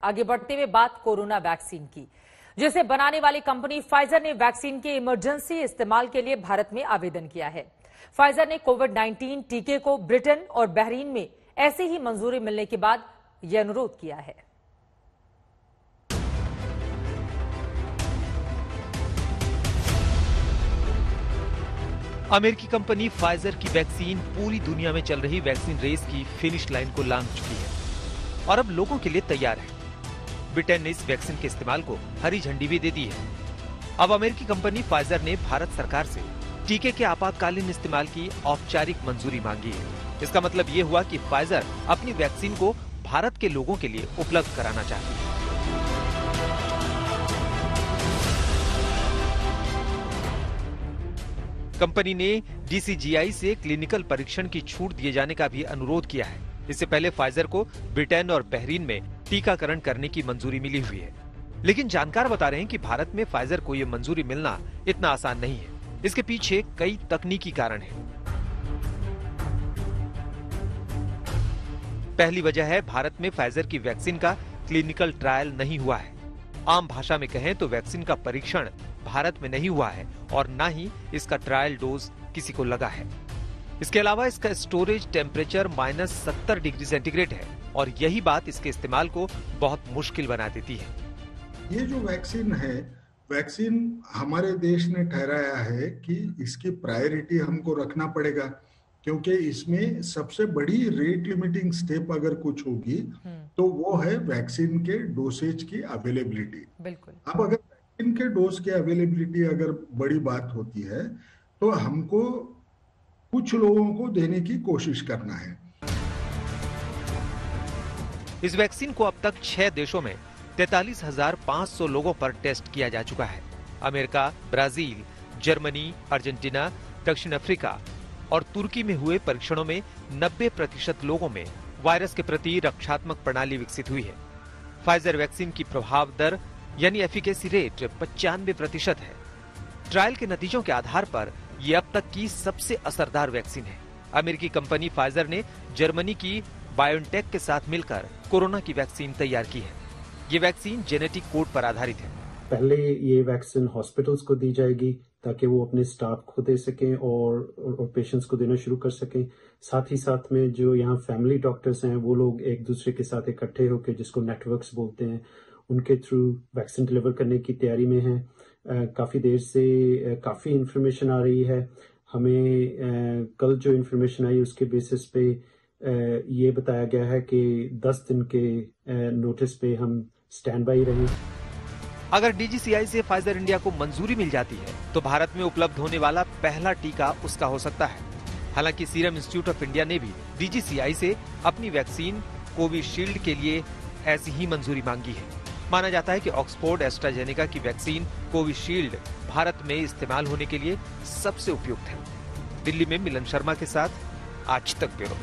आगे बढ़ते हुए बात कोरोना वैक्सीन की, जिसे बनाने वाली कंपनी फाइजर ने वैक्सीन के इमरजेंसी इस्तेमाल के लिए भारत में आवेदन किया है। फाइजर ने कोविड-19 टीके को ब्रिटेन और बहरीन में ऐसे ही मंजूरी मिलने के बाद यह अनुरोध किया है। अमेरिकी कंपनी फाइजर की वैक्सीन पूरी दुनिया में चल रही वैक्सीन रेस की फिनिश लाइन को लांघ चुकी है और अब लोगों के लिए तैयार है। ब्रिटेन ने इस वैक्सीन के इस्तेमाल को हरी झंडी भी दे दी है। अब अमेरिकी कंपनी फाइजर ने भारत सरकार से टीके के आपातकालीन इस्तेमाल की औपचारिक मंजूरी मांगी है। इसका मतलब ये हुआ कि फाइजर अपनी वैक्सीन को भारत के लोगों के लिए उपलब्ध कराना चाहती है। कंपनी ने DCGI से क्लिनिकल परीक्षण की छूट दिए जाने का भी अनुरोध किया है। इससे पहले फाइजर को ब्रिटेन और बहरीन में टीकाकरण करने की मंजूरी मिली हुई है, लेकिन जानकार बता रहे हैं कि भारत में फाइजर को यह मंजूरी मिलना इतना आसान नहीं है। इसके पीछे कई तकनीकी कारण हैं। पहली वजह है, भारत में फाइजर की वैक्सीन का क्लिनिकल ट्रायल नहीं हुआ है। आम भाषा में कहें तो वैक्सीन का परीक्षण भारत में नहीं हुआ है और न ही इसका ट्रायल डोज किसी को लगा है। इसके अलावा इसका स्टोरेज टेम्परेचर -70 डिग्री सेंटीग्रेड है और यही बात इसके इस्तेमाल को बहुत मुश्किल बना देती है। ये जो वैक्सीन है, वैक्सीन हमारे देश ने ठहराया है कि इसकी प्रायोरिटी हमको रखना पड़ेगा, क्योंकि इसमें सबसे बड़ी रेट लिमिटिंग स्टेप अगर कुछ होगी तो वो है वैक्सीन के डोसेज की अवेलेबिलिटी। बिल्कुल। अब अगर वैक्सीन के डोज की अवेलेबिलिटी अगर बड़ी बात होती है तो हमको कुछ लोगों को देने की कोशिश करना है। इस वैक्सीन को अब तक 6 देशों में 43,500 लोगों पर टेस्ट किया जा चुका है। अमेरिका, ब्राजील, जर्मनी, अर्जेंटीना, दक्षिण अफ्रीका और तुर्की में हुए परीक्षणों में 90% लोगों में वायरस के प्रति रक्षात्मक प्रणाली विकसित हुई है। फाइजर वैक्सीन की प्रभाव दर यानी एफिकेसी रेट 95% है। ट्रायल के नतीजों के आधार पर ये अब तक की सबसे असरदार वैक्सीन है। अमेरिकी कंपनी फाइजर ने जर्मनी की बायोनटेक के साथ मिलकर कोरोना की वैक्सीन तैयार की है। ये वैक्सीन जेनेटिक कोड पर आधारित है। पहले ये वैक्सीन हॉस्पिटल्स को दी जाएगी ताकि वो अपने स्टाफ को दे सकें और पेशेंट्स को देना शुरू कर सकें। साथ ही साथ में जो यहाँ फैमिली डॉक्टर्स हैं वो लोग एक दूसरे के साथ इकट्ठे होकर, जिसको नेटवर्क्स बोलते हैं, उनके थ्रू वैक्सीन डिलीवर करने की तैयारी में है। काफ़ी देर से काफ़ी इन्फॉर्मेशन आ रही है हमें। कल जो इन्फॉर्मेशन आई उसके बेसिस पे ये बताया गया है कि 10 दिन के नोटिस पे हम स्टैंड बाई रहें। अगर DCGI से फाइजर इंडिया को मंजूरी मिल जाती है तो भारत में उपलब्ध होने वाला पहला टीका उसका हो सकता है। हालांकि सीरम इंस्टीट्यूट ऑफ इंडिया ने भी DCGI से अपनी वैक्सीन कोविशील्ड के लिए ऐसी ही मंजूरी मांगी है। माना जाता है कि ऑक्सफोर्ड एस्ट्राजेनेका की वैक्सीन कोविशील्ड भारत में इस्तेमाल होने के लिए सबसे उपयुक्त है। दिल्ली में मिलन शर्मा के साथ आज तक ब्यूरो।